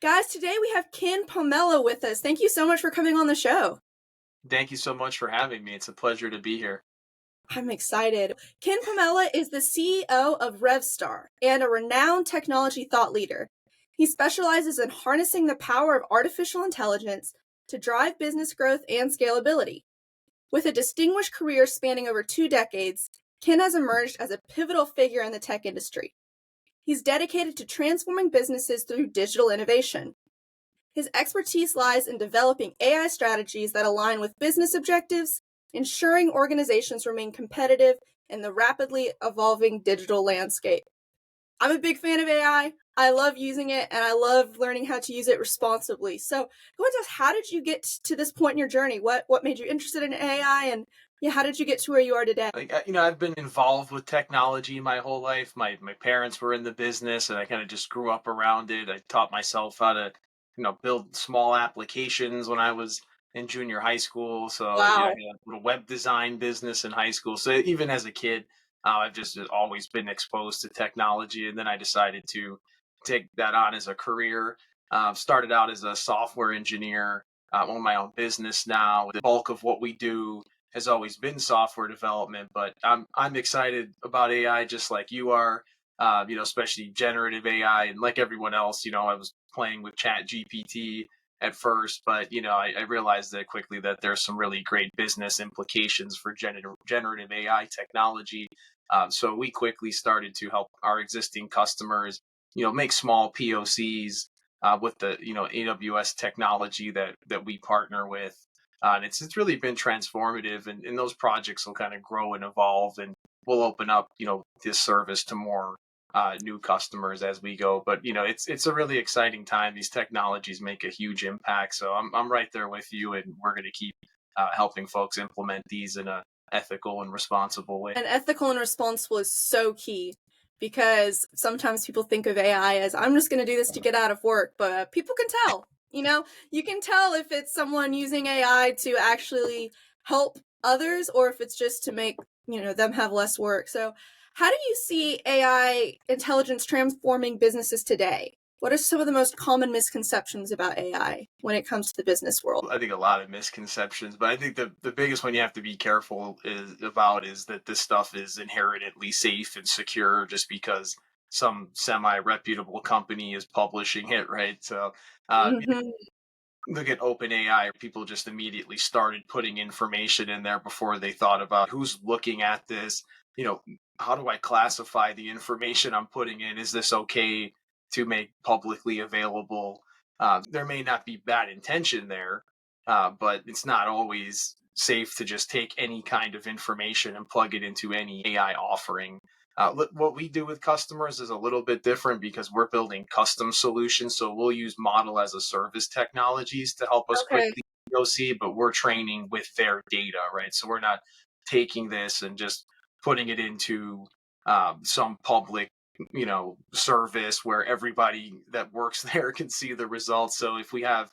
Guys, today we have Ken Pomella with us. Thank you so much for coming on the show. Thank you so much for having me. It's a pleasure to be here. I'm excited. Ken Pomella is the CEO of RevStar and a renowned technology thought leader. He specializes in harnessing the power of artificial intelligence to drive business growth and scalability. With a distinguished career spanning over 2 decades, Ken has emerged as a pivotal figure in the tech industry. He's dedicated to transforming businesses through digital innovation. His expertise lies in developing AI strategies that align with business objectives, ensuring organizations remain competitive in the rapidly evolving digital landscape. I'm a big fan of AI. I love using it and I love learning how to use it responsibly. So, go ahead and tell us, how did you get to this point in your journey? What made you interested in AI, and how did you get to where you are today? I've been involved with technology my whole life. My parents were in the business, and I kind of just grew up around it. I taught myself how to, build small applications when I was in junior high school. So, I Wow. had a little web design business in high school. So even as a kid, I've just always been exposed to technology, and then I decided to take that on as a career. Started out as a software engineer. Own my own business now. The bulk of what we do has always been software development, but I'm excited about AI just like you are. Especially generative AI, and like everyone else, I was playing with Chat GPT at first, but I realized that quickly that there's some really great business implications for generative AI technology. So we quickly started to help our existing customers, make small POCs with the AWS technology that we partner with. And it's really been transformative, and those projects will kind of grow and evolve, and we'll open up this service to more new customers as we go. But it's a really exciting time. These technologies make a huge impact, so I'm right there with you, and we're going to keep helping folks implement these in a ethical and responsible way. And ethical and responsible is so key, because sometimes people think of AI as, I'm just going to do this to get out of work, but people can tell. You can tell if it's someone using AI to actually help others, or if it's just to make them have less work. So, how do you see AI intelligence transforming businesses today? What are some of the most common misconceptions about AI when it comes to the business world? I think a lot of misconceptions, but I think the biggest one you have to be careful is that this stuff is inherently safe and secure just because some semi reputable company is publishing it, right? So Hmm. look at OpenAI. People just immediately started putting information in there before they thought about who's looking at this. You know, how do I classify the information I'm putting in? Is this okay to make publicly available? There may not be bad intention there, but it's not always safe to just take any kind of information and plug it into any AI offering. What we do with customers is a little bit different because we're building custom solutions. So we'll use model as a service technologies to help us Okay. quickly POC, but we're training with their data, right? So we're not taking this and just putting it into some public, service where everybody that works there can see the results. So if we have,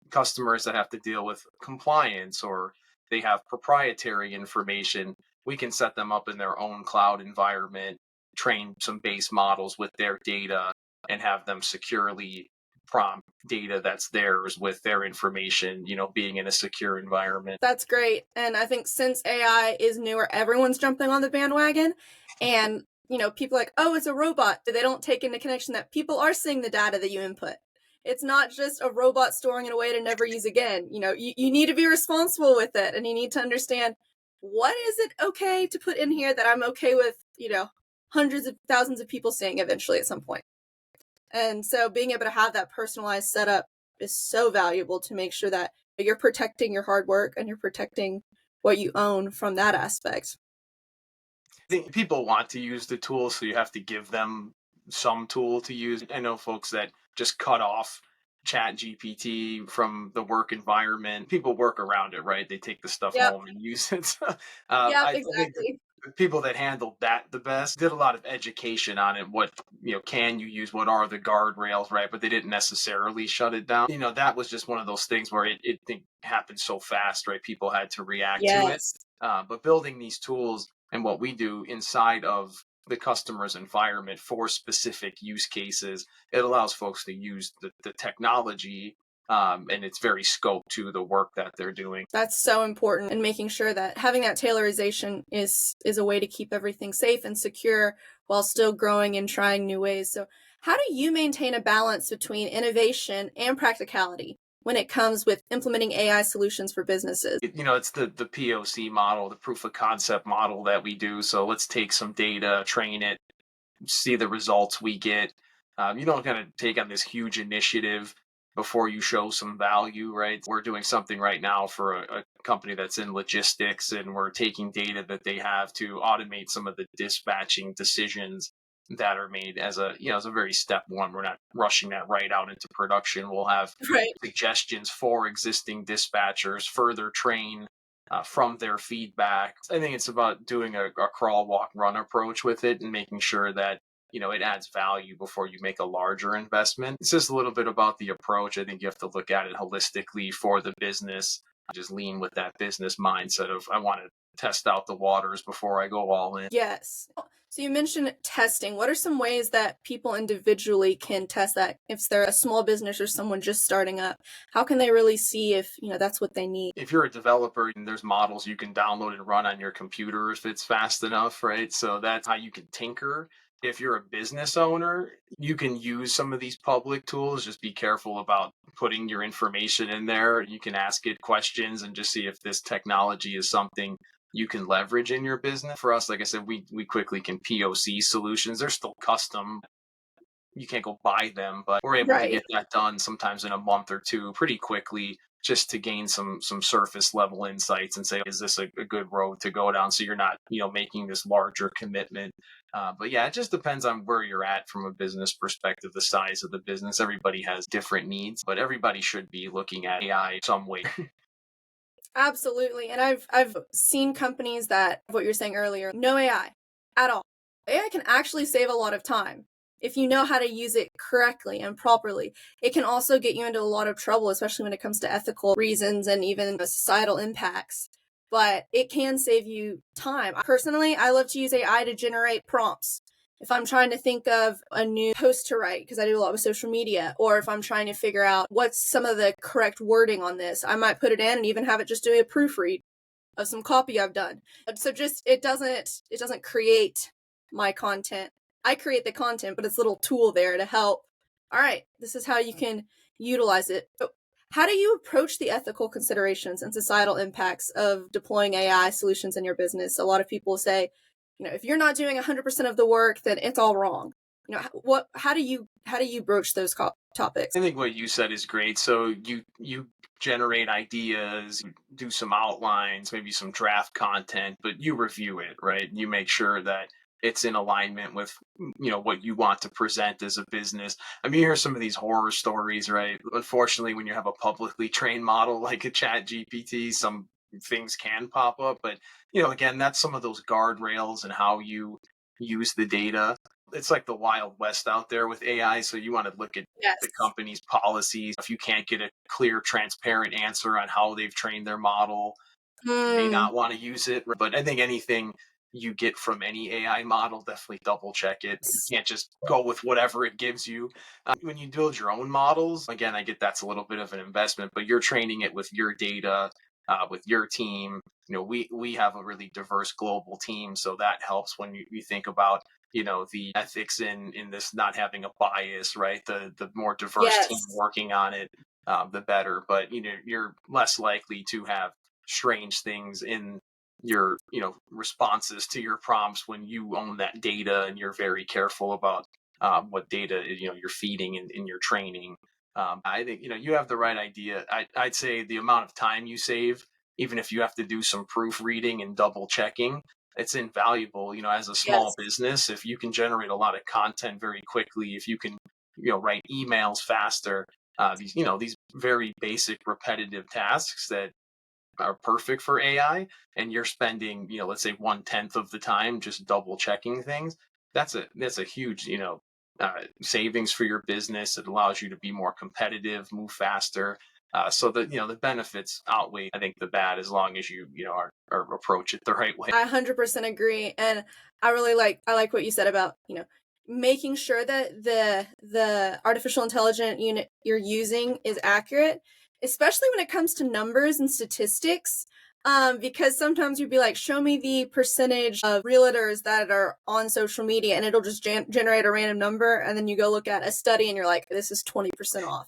customers that have to deal with compliance, or they have proprietary information, we can set them up in their own cloud environment, train some base models with their data, and have them securely prompt data that's theirs with their information, being in a secure environment. That's great. And I think since AI is newer, everyone's jumping on the bandwagon. And, people are like, oh, it's a robot. They don't take into connection that people are seeing the data that you input. It's not just a robot storing it away to never use again. You need to be responsible with it, and you need to understand, what is it okay to put in here that I'm okay with, hundreds of thousands of people seeing eventually at some point. And so being able to have that personalized setup is so valuable to make sure that you're protecting your hard work and you're protecting what you own from that aspect. I think people want to use the tool, so you have to give them some tool to use. I know folks that just cut off Chat GPT from the work environment. People work around it, right? They take the stuff Yep. home and use it. Yep, I think exactly. the people that handled that the best did a lot of education on it. What, can you use? What are the guardrails, right? But they didn't necessarily shut it down. That was just one of those things where it happened so fast, right? People had to react to it. Yes. But building these tools and what we do inside of the customer's environment for specific use cases. It allows folks to use the technology, and it's very scoped to the work that they're doing. That's so important, and making sure that having that tailorization is a way to keep everything safe and secure while still growing and trying new ways. So, how do you maintain a balance between innovation and practicality when it comes with implementing AI solutions for businesses? It's the POC model, the proof of concept model that we do. So let's take some data, train it, see the results we get. You don't kind of take on this huge initiative before you show some value, right? We're doing something right now for a company that's in logistics, and we're taking data that they have to automate some of the dispatching decisions that are made as a very step one. We're not rushing that right out into production. We'll have Right. suggestions for existing dispatchers, further train from their feedback. I think it's about doing a crawl, walk, run approach with it and making sure that it adds value before you make a larger investment. It's just a little bit about the approach. I think you have to look at it holistically for the business. Just lean with that business mindset of I want to test out the waters before I go all in. Yes. So you mentioned testing. What are some ways that people individually can test that? If they're a small business or someone just starting up, how can they really see if, that's what they need? If you're a developer, and there's models you can download and run on your computer if it's fast enough, right? So that's how you can tinker. If you're a business owner, you can use some of these public tools. Just be careful about putting your information in there. You can ask it questions and just see if this technology is something you can leverage in your business. For us, like I said, we quickly can POC solutions. They're still custom. You can't go buy them, but we're able to Right. get that done sometimes in a month or two pretty quickly, just to gain some surface level insights and say, is this a good road to go down? So you're not, making this larger commitment. But yeah, it just depends on where you're at from a business perspective, the size of the business. Everybody has different needs, but everybody should be looking at AI some way. Absolutely. And I've seen companies that what you're saying earlier, no AI at all. AI can actually save a lot of time if you know how to use it correctly and properly. It can also get you into a lot of trouble, especially when it comes to ethical reasons and even the societal impacts. But it can save you time. Personally, I love to use AI to generate prompts. If I'm trying to think of a new post to write, because I do a lot with social media, or if I'm trying to figure out what's some of the correct wording on this, I might put it in and even have it just do a proofread of some copy I've done. So just it doesn't create my content. I create the content, but it's a little tool there to help. All right, this is how you can utilize it. So how do you approach the ethical considerations and societal impacts of deploying AI solutions in your business? A lot of people say, if you're not doing 100% of the work, then it's all wrong. How do you broach those topics? I think what you said is great. So you generate ideas, you do some outlines, maybe some draft content, but you review it, right? You make sure that it's in alignment with what you want to present as a business. I mean, you hear some of these horror stories, right? Unfortunately, when you have a publicly trained model like a Chat GPT, some things can pop up, but again, that's some of those guardrails and how you use the data. It's like the wild west out there with AI. So you want to look at the Yes. company's policies. If you can't get a clear, transparent answer on how they've trained their model, you may Hmm. not want to use it. But I think anything you get from any AI model, definitely double check it. You can't just go with whatever it gives you. When you build your own models, again, I get that's a little bit of an investment, but you're training it with your data, with your team. We have a really diverse global team, so that helps when you think about the ethics in this not having a bias, right? The more diverse team Yes. working on it, the better. But you're less likely to have strange things in your responses to your prompts when you own that data and you're very careful about what data you're feeding in your training. I think you have the right idea. I'd say the amount of time you save, even if you have to do some proofreading and double checking, it's invaluable. As a small Yes. business, if you can generate a lot of content very quickly, if you can write emails faster, these very basic repetitive tasks that are perfect for AI, and you're spending, let's say 1/10 of the time just double checking things. That's a huge, savings for your business. It allows you to be more competitive, move faster. So that, the benefits outweigh, I think, the bad, as long as are approach it the right way. I 100% agree, and I like what you said about, making sure that the artificial intelligent unit you're using is accurate, especially when it comes to numbers and statistics. Because sometimes you'd be like, show me the percentage of realtors that are on social media, and it'll just generate a random number, and then you go look at a study, and you're like, this is 20% off.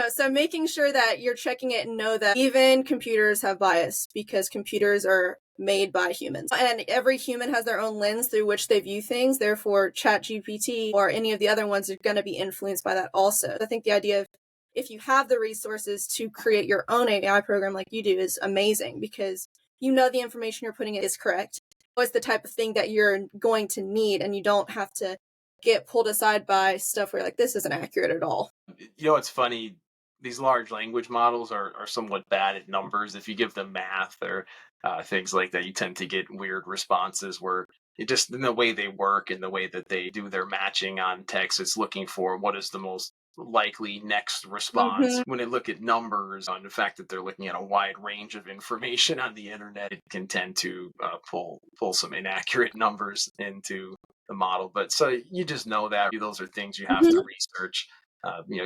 So making sure that you're checking it and know that even computers have bias, because computers are made by humans. And every human has their own lens through which they view things. Therefore, ChatGPT or any of the other ones are going to be influenced by that also. I think the idea of, if you have the resources to create your own AI program like you do, is amazing, because the information you're putting in is correct. It's the type of thing that you're going to need, and you don't have to get pulled aside by stuff where you're like, this isn't accurate at all. It's funny. These large language models are somewhat bad at numbers. If you give them math or things like that, you tend to get weird responses where it just, in the way they work and the way that they do their matching on text, it's looking for what is the most likely next response. Mm-hmm. When they look at numbers, on the fact that they're looking at a wide range of information on the internet, it can tend to pull some inaccurate numbers into the model. But so you just know that those are things you have Mm-hmm. to research.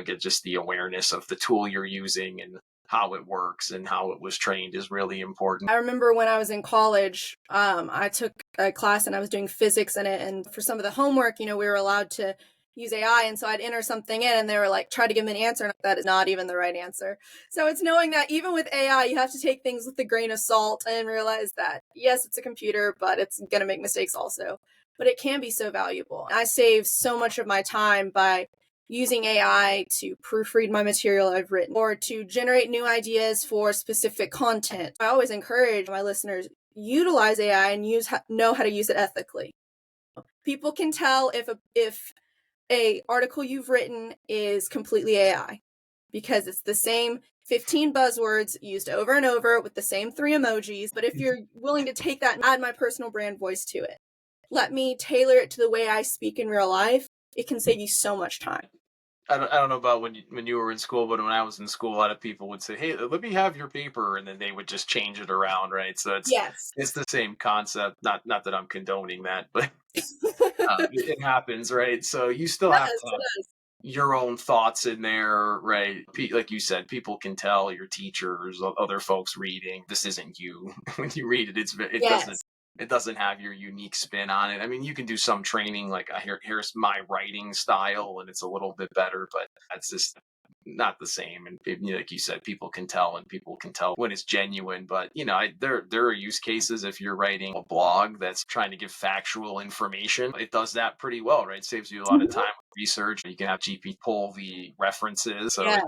Get just the awareness of the tool you're using and how it works and how it was trained is really important. I remember when I was in college, I took a class and I was doing physics in it. And for some of the homework, we were allowed to use AI. And so I'd enter something in and they were like, try to give me an answer. And that is not even the right answer. So it's knowing that even with AI, you have to take things with a grain of salt and realize that, yes, it's a computer, but it's going to make mistakes also. But it can be so valuable. I save so much of my time by using AI to proofread my material I've written or to generate new ideas for specific content. I always encourage my listeners, utilize AI and know how to use it ethically. People can tell if a article you've written is completely AI, because it's the same 15 buzzwords used over and over with the same 3 emojis. But if you're willing to take that and add my personal brand voice to it, let me tailor it to the way I speak in real life, it can save you so much time. I don't know about when you were in school, but when I was in school, a lot of people would say, "Hey, let me have your paper," and then they would just change it around, right? So Yes. it's the same concept. Not that I'm condoning that, but it happens, right? So you still have to Yes, have your own thoughts in there, right? Like you said, people can tell, your teachers, other folks reading, this isn't you. When you read it, yes. it doesn't have your unique spin on it. I mean, you can do some training, like here's my writing style, and it's a little bit better, but that's just not the same. And like you said, people can tell, and people can tell when it's genuine. But there are use cases. If you're writing a blog that's trying to give factual information, it does that pretty well, right? It saves you a lot of Mhm. time with research. You can have GP pull the references. So Yes.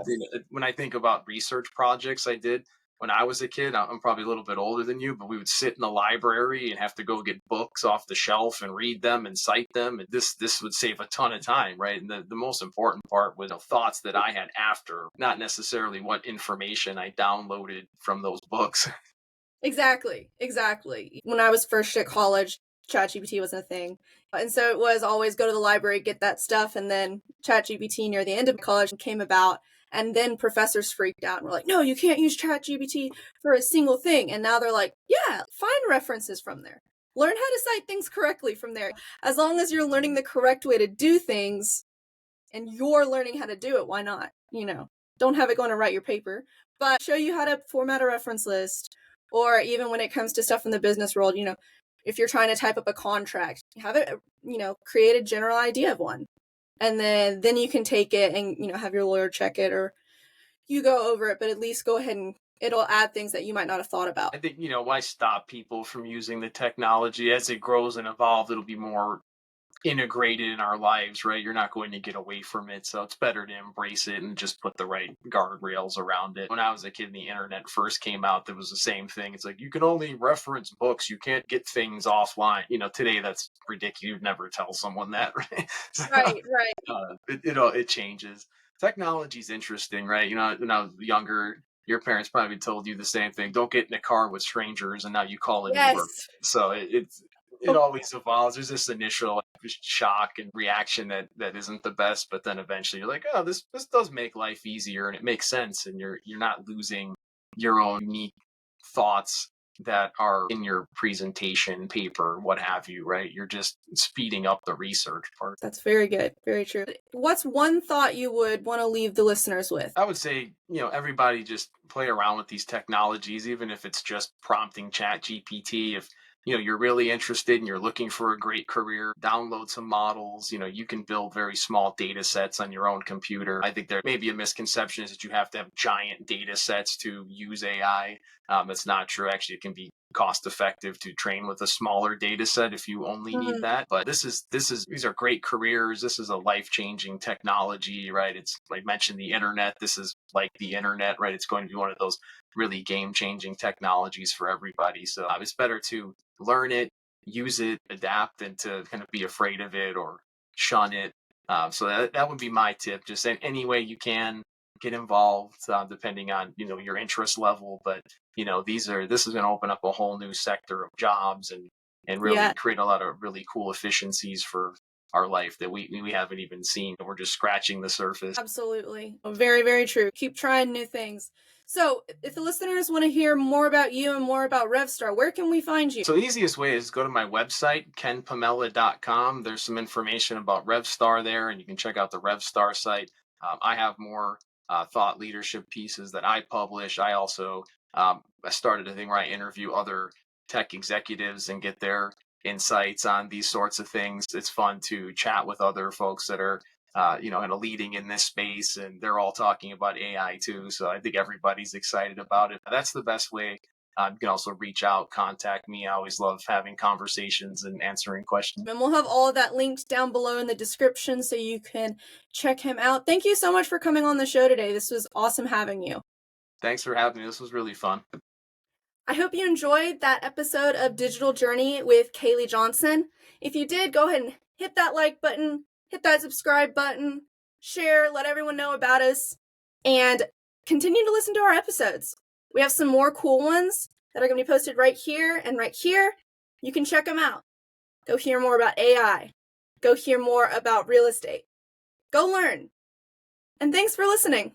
when I think about research projects I did when I was a kid, I'm probably a little bit older than you, but we would sit in the library and have to go get books off the shelf and read them and cite them. And this would save a ton of time, right? And the most important part was the thoughts that I had after, not necessarily what information I downloaded from those books. Exactly. Exactly. When I was first at college, ChatGPT wasn't a thing. And so it was always go to the library, get that stuff. And then ChatGPT near the end of college came about. And then professors freaked out and were like, no, you can't use ChatGPT for a single thing. And now they're like, yeah, find references from there. Learn how to cite things correctly from there. As long as you're learning the correct way to do things and you're learning how to do it, why not? Don't have it going to write your paper, but show you how to format a reference list. Or even when it comes to stuff in the business world, if you're trying to type up a contract, have it, create a general idea of one. And then you can take it and, have your lawyer check it, or you go over it, but at least go ahead and it'll add things that you might not have thought about. I think, why stop people from using the technology as it grows and evolves? It'll be more integrated in our lives, right? You're not going to get away from it. So it's better to embrace it and just put the right guardrails around it. When I was a kid and the internet first came out, there was the same thing. It's like, you can only reference books. You can't get things offline. Today that's ridiculous. You'd never tell someone that, right? So, Right, right. it changes. Technology's interesting, right? When I was younger, your parents probably told you the same thing. Don't get in a car with strangers, and now you call an Uber. Yes. So it always evolves. There's this initial, shock and reaction that isn't the best, but then eventually you're like, oh, this does make life easier and it makes sense, and you're not losing your own unique thoughts that are in your presentation paper, what have you, right? You're just speeding up the research part. That's very good. Very true. What's one thought you would want to leave the listeners with? I would say, everybody just play around with these technologies, even if it's just prompting Chat GPT. If you're really interested and you're looking for a great career, download some models. You can build very small data sets on your own computer. I think there may be a misconception is that you have to have giant data sets to use AI. It's not true. Actually, it can be cost effective to train with a smaller data set if you only need that. But these are great careers. This is a life-changing technology, right? It's like mentioned the internet. This is like the internet, right? It's going to be one of those really game-changing technologies for everybody. So it's better to learn it, use it, adapt, than to kind of be afraid of it or shun it. So that would be my tip. Just in any way you can get involved, depending on your interest level. But this is going to open up a whole new sector of jobs and really create a lot of really cool efficiencies for our life that we haven't even seen. We're just scratching the surface. Absolutely. Very, very true. Keep trying new things. So if the listeners want to hear more about you and more about RevStar, where can we find you? So the easiest way is go to my website, kenpomella.com. There's some information about RevStar there, and you can check out the RevStar site. I have more thought leadership pieces that I publish. I also I started a thing where I interview other tech executives and get their insights on these sorts of things. It's fun to chat with other folks that are kind of leading in this space, and they're all talking about AI too. So I think everybody's excited about it. That's the best way. You can also reach out, contact me. I always love having conversations and answering questions. And we'll have all of that linked down below in the description so you can check him out. Thank you so much for coming on the show today. This was awesome having you. Thanks for having me. This was really fun. I hope you enjoyed that episode of Digital Journey with Kaylee Johnson. If you did, go ahead and hit that like button, hit that subscribe button, share, let everyone know about us, and continue to listen to our episodes. We have some more cool ones that are going to be posted right here and right here. You can check them out. Go hear more about AI. Go hear more about real estate. Go learn. And thanks for listening.